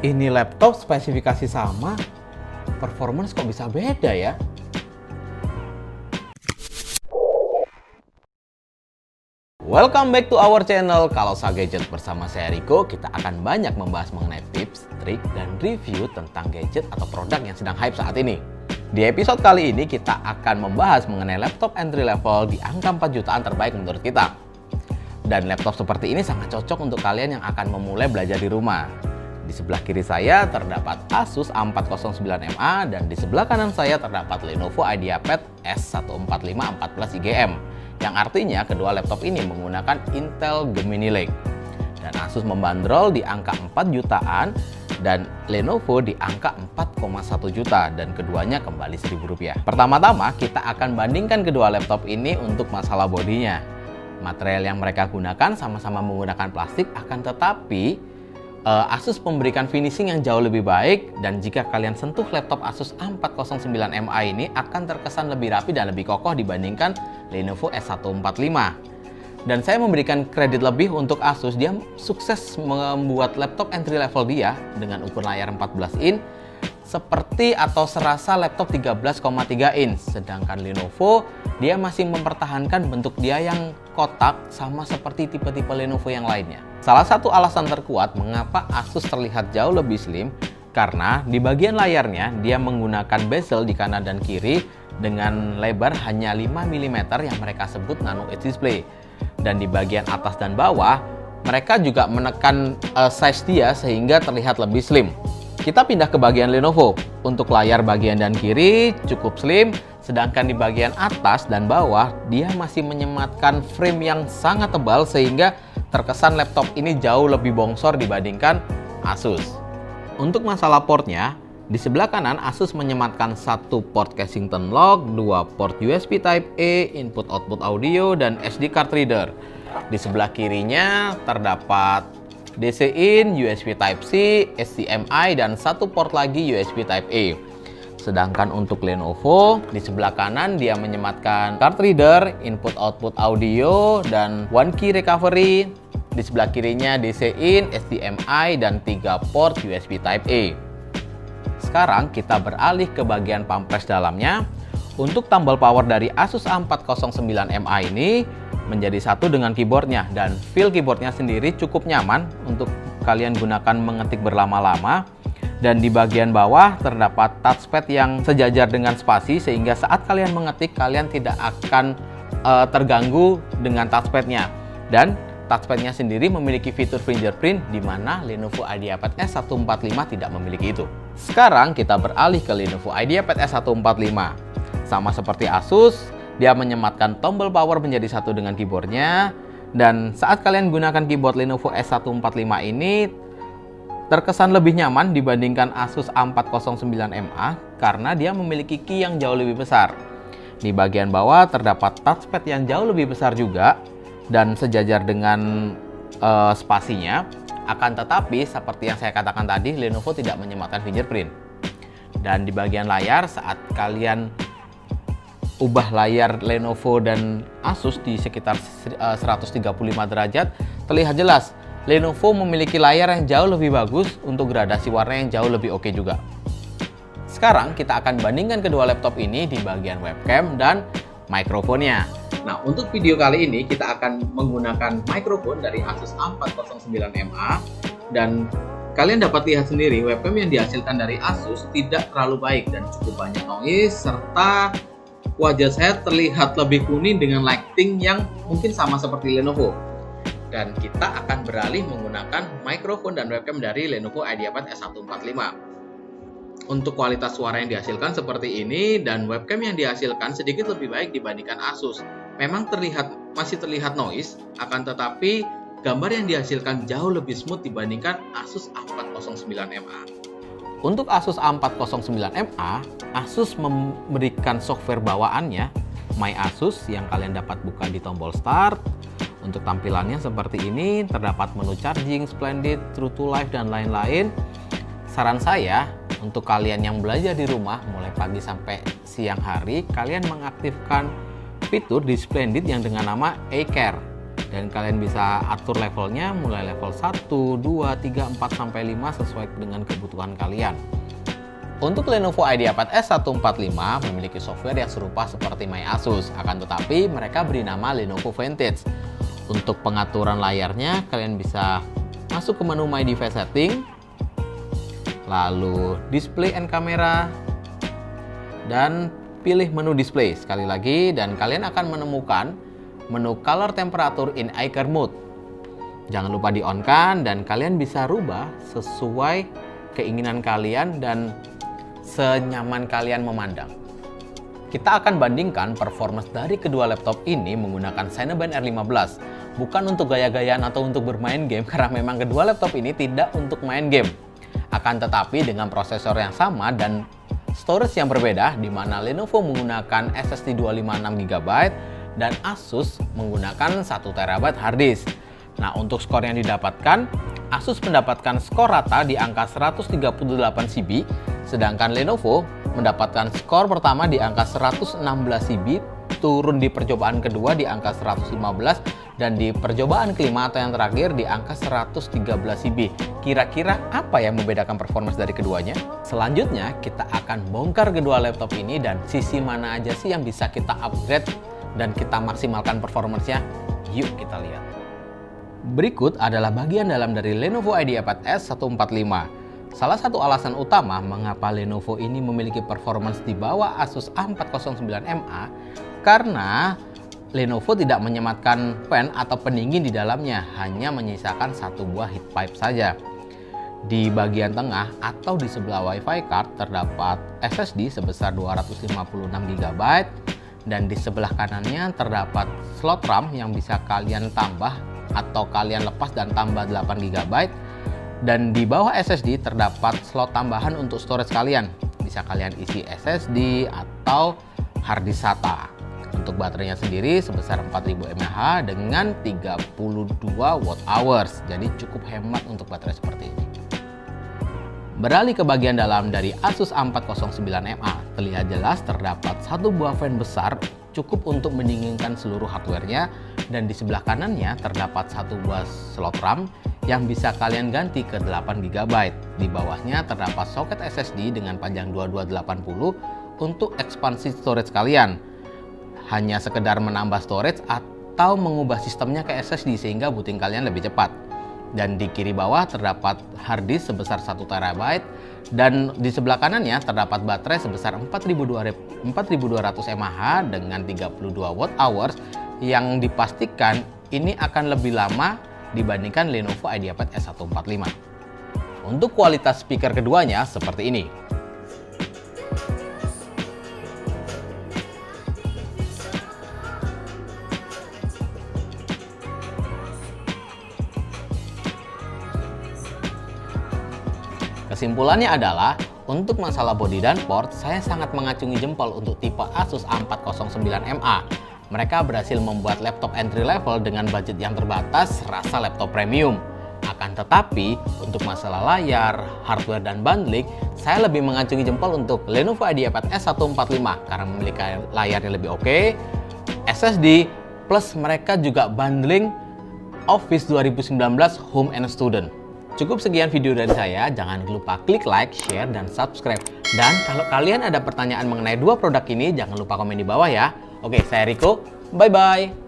Ini laptop spesifikasi sama, performance kok bisa beda ya? Welcome back to our channel. Kalau Gadget bersama saya Riko, kita akan banyak membahas mengenai tips, trik, dan review tentang gadget atau produk yang sedang hype saat ini. Di episode kali ini kita akan membahas mengenai laptop entry level di angka 4 jutaan terbaik menurut kita. Dan laptop seperti ini sangat cocok untuk kalian yang akan memulai belajar di rumah. Di sebelah kiri saya terdapat Asus A409MA dan di sebelah kanan saya terdapat Lenovo IdeaPad S145 14 IgM, yang artinya kedua laptop ini menggunakan Intel Gemini Lake. Dan Asus membandrol di angka 4 jutaan dan Lenovo di angka 4,1 juta dan keduanya kembali Rp1.000. Pertama-tama kita akan bandingkan kedua laptop ini untuk masalah bodinya. Material yang mereka gunakan sama-sama menggunakan plastik, akan tetapi Asus memberikan finishing yang jauh lebih baik, dan jika kalian sentuh laptop Asus A409MA ini akan terkesan lebih rapi dan lebih kokoh dibandingkan Lenovo S145. Dan saya memberikan kredit lebih untuk Asus, dia sukses membuat laptop entry level dia dengan ukuran layar 14 in seperti atau serasa laptop 13,3 in, sedangkan Lenovo dia masih mempertahankan bentuk dia yang kotak sama seperti tipe-tipe Lenovo yang lainnya. Salah satu alasan terkuat mengapa Asus terlihat jauh lebih slim karena di bagian layarnya dia menggunakan bezel di kanan dan kiri dengan lebar hanya 5 mm yang mereka sebut Nano Edge display. Dan di bagian atas dan bawah mereka juga menekan size dia sehingga terlihat lebih slim. Kita pindah ke bagian Lenovo. Untuk layar bagian dan kiri cukup slim, sedangkan di bagian atas dan bawah dia masih menyematkan frame yang sangat tebal sehingga terkesan laptop ini jauh lebih bongsor dibandingkan Asus. Untuk masalah portnya, di sebelah kanan Asus menyematkan satu port Kensington Lock, dua port USB Type-A, input-output audio, dan SD card reader. Di sebelah kirinya terdapat DC-in, USB Type-C, HDMI, dan satu port lagi USB Type-A. Sedangkan untuk Lenovo, di sebelah kanan dia menyematkan card reader, input-output audio, dan one key recovery. Di sebelah kirinya DC-in, HDMI, dan 3 port USB Type-A. Sekarang kita beralih ke bagian pump press dalamnya. Untuk tombol power dari Asus A409MA ini menjadi satu dengan keyboardnya, dan feel keyboardnya sendiri cukup nyaman untuk kalian gunakan mengetik berlama-lama. Dan di bagian bawah terdapat touchpad yang sejajar dengan spasi sehingga saat kalian mengetik kalian tidak akan terganggu dengan touchpadnya. Dan touchpadnya sendiri memiliki fitur fingerprint di mana Lenovo IdeaPad S145 tidak memiliki itu. Sekarang kita beralih ke Lenovo IdeaPad S145. Sama seperti Asus, dia menyematkan tombol power menjadi satu dengan keyboardnya. Dan saat kalian gunakan keyboard Lenovo S145 ini terkesan lebih nyaman dibandingkan Asus A409MA karena dia memiliki key yang jauh lebih besar. Di bagian bawah terdapat touchpad yang jauh lebih besar juga dan sejajar dengan spasinya. Akan tetapi seperti yang saya katakan tadi, Lenovo tidak menyematkan fingerprint. Dan di bagian layar saat kalian ubah layar Lenovo dan Asus di sekitar 135 derajat, terlihat jelas Lenovo memiliki layar yang jauh lebih bagus untuk gradasi warna yang jauh lebih oke juga. Sekarang kita akan bandingkan kedua laptop ini di bagian webcam dan mikrofonnya. Nah, untuk video kali ini kita akan menggunakan mikrofon dari Asus A409MA dan kalian dapat lihat sendiri webcam yang dihasilkan dari Asus tidak terlalu baik dan cukup banyak noise serta wajah saya terlihat lebih kuning dengan lighting yang mungkin sama seperti Lenovo. Dan kita akan beralih menggunakan mikrofon dan webcam dari Lenovo IdeaPad S145. Untuk kualitas suara yang dihasilkan seperti ini dan webcam yang dihasilkan sedikit lebih baik dibandingkan Asus. Memang masih terlihat noise, akan tetapi gambar yang dihasilkan jauh lebih smooth dibandingkan Asus A409MA. Untuk Asus A409MA, Asus memberikan software bawaannya My Asus yang kalian dapat buka di tombol start. Untuk tampilannya seperti ini, terdapat menu charging, splendid, true to life, dan lain-lain. Saran saya untuk kalian yang belajar di rumah mulai pagi sampai siang hari, kalian mengaktifkan fitur di Splendid yang dengan nama A-Care. Dan kalian bisa atur levelnya mulai level 1, 2, 3, 4, sampai 5 sesuai dengan kebutuhan kalian. Untuk Lenovo IdeaPad S145 memiliki software yang serupa seperti MyAsus, akan tetapi mereka beri nama Lenovo Vantage. Untuk pengaturan layarnya, kalian bisa masuk ke menu My Device Setting, lalu Display and Camera, dan pilih menu Display sekali lagi, dan kalian akan menemukan menu Color Temperature in Icar Mode. Jangan lupa di-on-kan dan kalian bisa rubah sesuai keinginan kalian dan senyaman kalian memandang. Kita akan bandingkan performance dari kedua laptop ini menggunakan Cinebench R15. Bukan untuk gaya-gayaan atau untuk bermain game, karena memang kedua laptop ini tidak untuk main game. Akan tetapi dengan prosesor yang sama dan storage yang berbeda, di mana Lenovo menggunakan SSD 256GB dan Asus menggunakan 1TB harddisk. Nah, untuk skor yang didapatkan, Asus mendapatkan skor rata di angka 138 CB, sedangkan Lenovo mendapatkan skor pertama di angka 116 CB, turun di percobaan kedua di angka 115, dan di percobaan kelima atau yang terakhir di angka 113 CB. Kira-kira apa yang membedakan performance dari keduanya? Selanjutnya, kita akan bongkar kedua laptop ini dan sisi mana aja sih yang bisa kita upgrade dan kita maksimalkan performance-nya. Yuk kita lihat. Berikut adalah bagian dalam dari Lenovo IdeaPad S145. Salah satu alasan utama mengapa Lenovo ini memiliki performance di bawah Asus A409MA karena Lenovo tidak menyematkan fan atau pendingin di dalamnya, hanya menyisakan satu buah heat pipe saja. Di bagian tengah atau di sebelah WiFi card terdapat SSD sebesar 256GB, dan di sebelah kanannya terdapat slot RAM yang bisa kalian tambah atau kalian lepas dan tambah 8GB. Dan di bawah SSD terdapat slot tambahan untuk storage kalian. Bisa kalian isi SSD atau harddisk SATA. Untuk baterainya sendiri sebesar 4000 mAh dengan 32 Wh. Jadi cukup hemat untuk baterai seperti ini. Beralih ke bagian dalam dari Asus A409MA, terlihat jelas terdapat satu buah fan besar cukup untuk mendinginkan seluruh hardware-nya, dan di sebelah kanannya terdapat satu buah slot RAM yang bisa kalian ganti ke 8GB. Di bawahnya terdapat soket SSD dengan panjang 2280 untuk ekspansi storage kalian. Hanya sekedar menambah storage atau mengubah sistemnya ke SSD sehingga booting kalian lebih cepat. Dan di kiri bawah terdapat harddisk sebesar 1TB, dan di sebelah kanannya terdapat baterai sebesar 4200 mAh dengan 32 Wh yang dipastikan ini akan lebih lama dibandingkan Lenovo IdeaPad S145. Untuk kualitas speaker keduanya seperti ini. Kesimpulannya adalah, untuk masalah body dan port, saya sangat mengacungi jempol untuk tipe Asus A409MA. Mereka berhasil membuat laptop entry level dengan budget yang terbatas, rasa laptop premium. Akan tetapi, untuk masalah layar, hardware, dan bundling, saya lebih mengacungi jempol untuk Lenovo IdeaPad S145 karena memiliki layarnya lebih oke, SSD, plus mereka juga bundling Office 2019 Home and Student. Cukup sekian video dari saya, jangan lupa klik like, share, dan subscribe. Dan kalau kalian ada pertanyaan mengenai dua produk ini, jangan lupa komen di bawah ya. Oke, saya Riko, bye-bye.